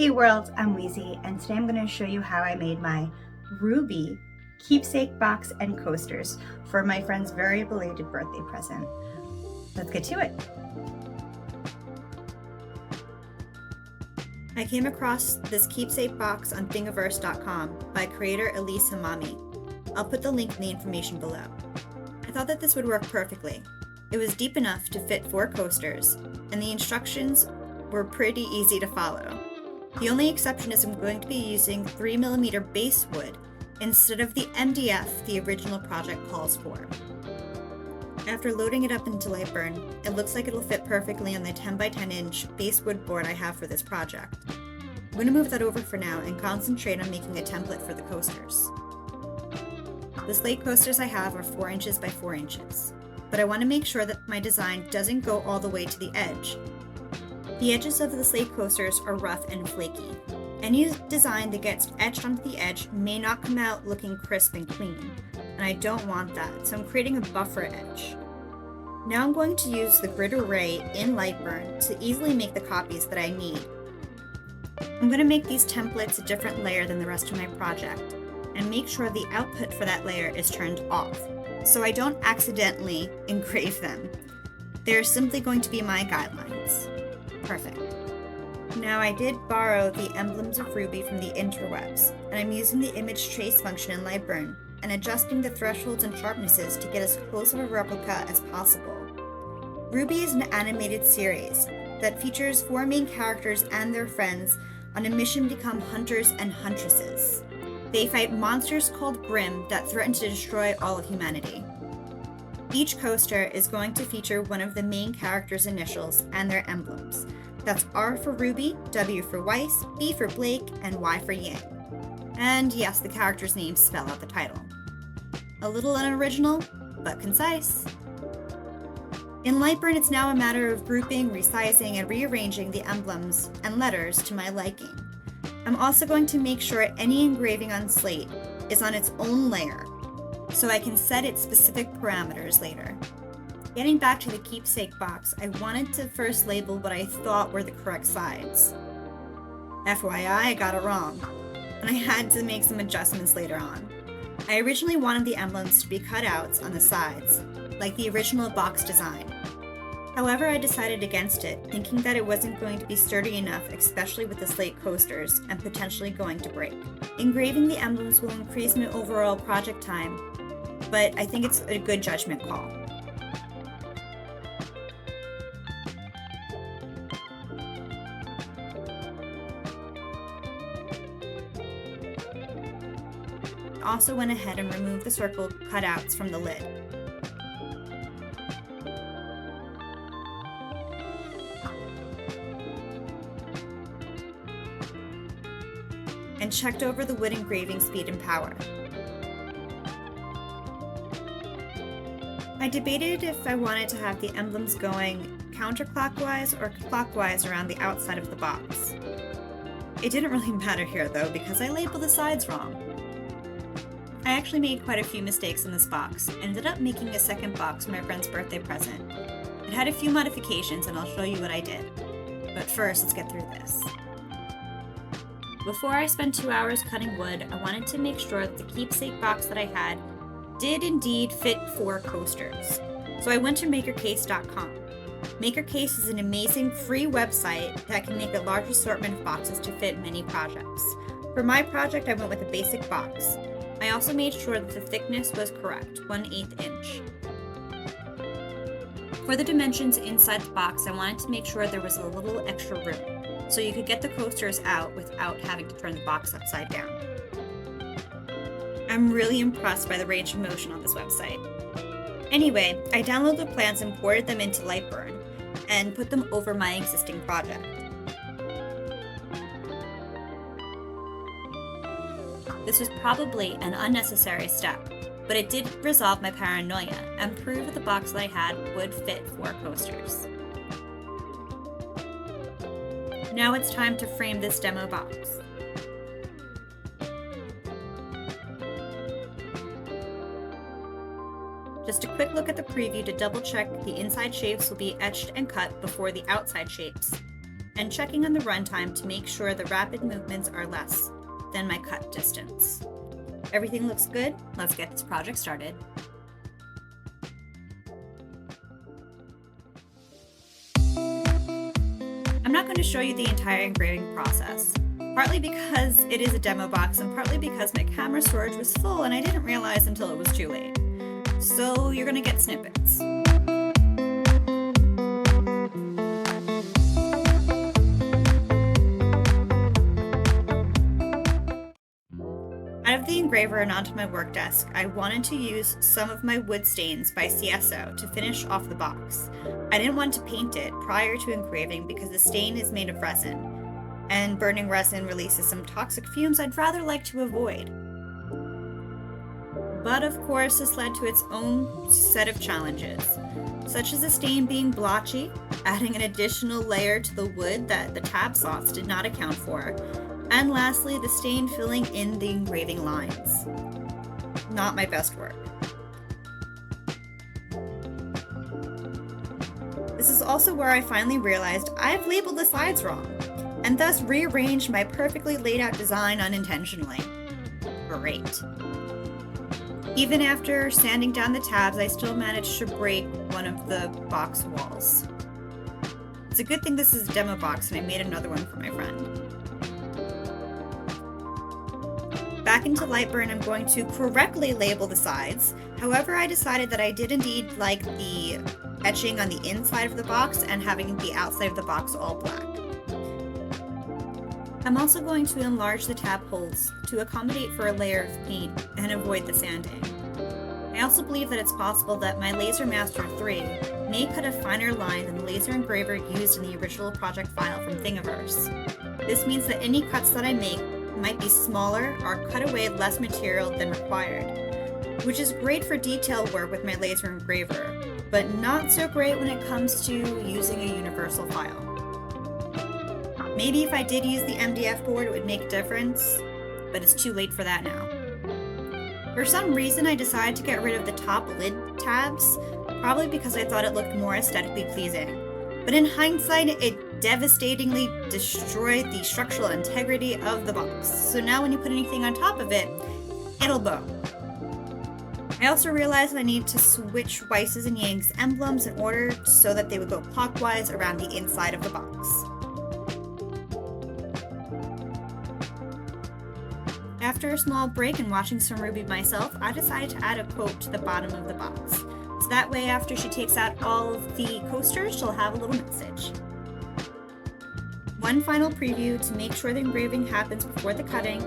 Hey world, I'm Wheezy, and today I'm going to show you how I made my RWBY keepsake box and coasters for my friend's very belated birthday present. Let's get to it. I came across this keepsake box on Thingiverse.com by creator ElyesHAMMAMI. I'll put the link in the information below. I thought that this would work perfectly. It was deep enough to fit 4 coasters, and the instructions were pretty easy to follow. The only exception is I'm going to be using 3mm basswood instead of the MDF the original project calls for. After loading it up into Lightburn, it looks like it'll fit perfectly on the 10x10 inch basswood board I have for this project. I'm going to move that over for now and concentrate on making a template for the coasters. The Slate coasters I have are 4 inches by 4 inches, but I want to make sure that my design doesn't go all the way to the edge. The edges of the Slate coasters are rough and flaky. Any design that gets etched onto the edge may not come out looking crisp and clean, and I don't want that, so I'm creating a buffer edge. Now I'm going to use the grid array in Lightburn to easily make the copies that I need. I'm going to make these templates a different layer than the rest of my project, and make sure the output for that layer is turned off, so I don't accidentally engrave them. They're simply going to be my guidelines. Perfect. Now I did borrow the emblems of RWBY from the interwebs, and I'm using the image trace function in Lightburn and adjusting the thresholds and sharpnesses to get as close of a replica as possible. RWBY is an animated series that features 4 main characters and their friends on a mission to become hunters and huntresses. They fight monsters called Grimm that threaten to destroy all of humanity. Each coaster is going to feature one of the main characters' initials and their emblems. That's R for Ruby, W for Weiss, B for Blake, and Y for Yang. And yes, the characters' names spell out the title. A little unoriginal, but concise. In Lightburn, it's now a matter of grouping, resizing, and rearranging the emblems and letters to my liking. I'm also going to make sure any engraving on Slate is on its own layer, so I can set its specific parameters later. Getting back to the keepsake box, I wanted to first label what I thought were the correct sides. FYI, I got it wrong, and I had to make some adjustments later on. I originally wanted the emblems to be cutouts on the sides, like the original box design. However, I decided against it, thinking that it wasn't going to be sturdy enough, especially with the Slate coasters, and potentially going to break. Engraving the emblems will increase my overall project time, but I think it's a good judgment call. I also went ahead and removed the circle cutouts from the lid. And checked over the wood engraving speed and power. I debated if I wanted to have the emblems going counterclockwise or clockwise around the outside of the box. It didn't really matter here though, because I labeled the sides wrong. I actually made quite a few mistakes in this box, and ended up making a second box for my friend's birthday present. It had a few modifications, and I'll show you what I did. But first, let's get through this. Before I spent 2 hours cutting wood, I wanted to make sure that the keepsake box that I had did indeed fit 4 coasters. So I went to Makercase.com. Makercase is an amazing free website that can make a large assortment of boxes to fit many projects. For my project, I went with a basic box. I also made sure that the thickness was correct, 1/8 inch. For the dimensions inside the box, I wanted to make sure there was a little extra room, so you could get the coasters out without having to turn the box upside down. I'm really impressed by the range of motion on this website. Anyway, I downloaded the plans and ported them into Lightburn, and put them over my existing project. This was probably an unnecessary step, but it did resolve my paranoia and prove that the box that I had would fit 4 coasters. Now it's time to frame this demo box. Just a quick look at the preview to double check the inside shapes will be etched and cut before the outside shapes. and checking on the runtime to make sure the rapid movements are less than my cut distance. Everything looks good. Let's get this project started. I'm not going to show you the entire engraving process, partly because it is a demo box and partly because my camera storage was full and I didn't realize until it was too late. So you're going to get snippets. Out of the engraver and onto my work desk, I wanted to use some of my wood stains by Seisso to finish off the box. I didn't want to paint it prior to engraving because the stain is made of resin, and burning resin releases some toxic fumes I'd rather like to avoid. But of course, this led to its own set of challenges, such as the stain being blotchy, adding an additional layer to the wood that the tab slots did not account for, and lastly, the stain filling in the engraving lines. Not my best work. This is also where I finally realized I've labeled the slides wrong, and thus rearranged my perfectly laid out design unintentionally. Great. Even after sanding down the tabs, I still managed to break one of the box walls. It's a good thing this is a demo box and I made another one for my friend. Back into Lightburn, I'm going to correctly label the sides. However, I decided that I did indeed like the etching on the inside of the box and having the outside of the box all black. I'm also going to enlarge the tab holes to accommodate for a layer of paint and avoid the sanding. I also believe that it's possible that my Laser Master 3 may cut a finer line than the laser engraver used in the original project file from Thingiverse. This means that any cuts that I make might be smaller or cut away less material than required, which is great for detail work with my laser engraver, but not so great when it comes to using a universal file. Maybe if I did use the MDF board it would make a difference, but it's too late for that now. For some reason I decided to get rid of the top lid tabs, probably because I thought it looked more aesthetically pleasing. But in hindsight, it devastatingly destroyed the structural integrity of the box. So now when you put anything on top of it, it'll bow. I also realized that I need to switch Weiss's and Yang's emblems in order so that they would go clockwise around the inside of the box. After a small break and watching some RWBY myself, I decided to add a quote to the bottom of the box. So that way, after she takes out all of the coasters, she'll have a little message. One final preview to make sure the engraving happens before the cutting,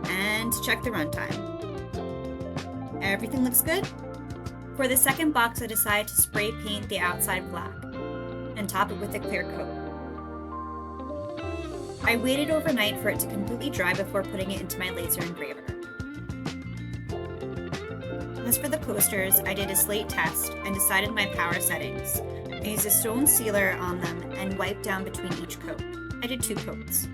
and to check the runtime. Everything looks good. For the second box, I decided to spray paint the outside black, and top it with a clear coat. I waited overnight for it to completely dry before putting it into my laser engraver. As for the coasters, I did a Slate test and decided my power settings. I used a stone sealer on them and wiped down between each coat. I did 2 coats.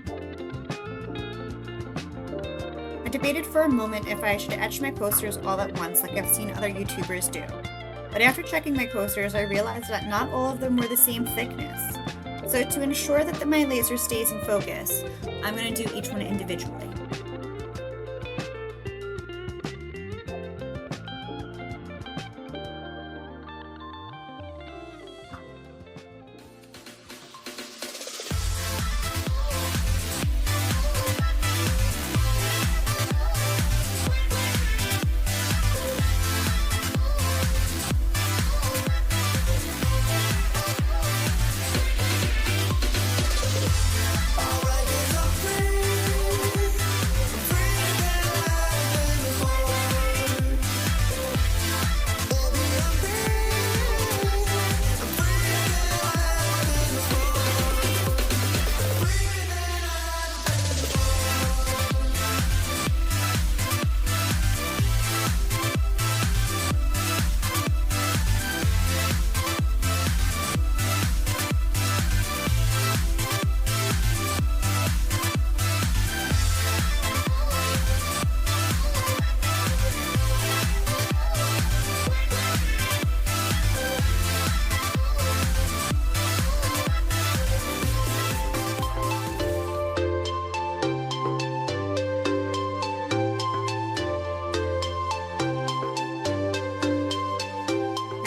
I debated for a moment if I should etch my coasters all at once like I've seen other YouTubers do. But after checking my coasters, I realized that not all of them were the same thickness. So to ensure that my laser stays in focus, I'm going to do each one individually.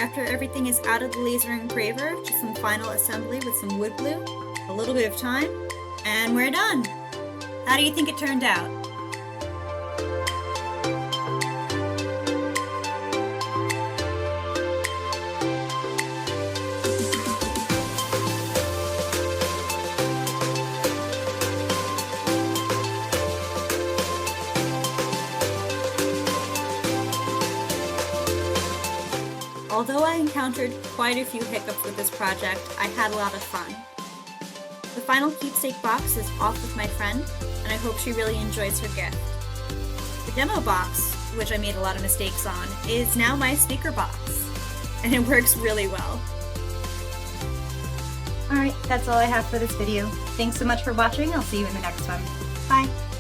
after everything is out of the laser engraver, just some final assembly with some wood glue, a little bit of time, and we're done! How do you think it turned out? Although I encountered quite a few hiccups with this project, I had a lot of fun. The final keepsake box is off with my friend, and I hope she really enjoys her gift. The demo box, which I made a lot of mistakes on, is now my speaker box, and it works really well. Alright, that's all I have for this video. Thanks so much for watching. I'll see you in the next one. Bye!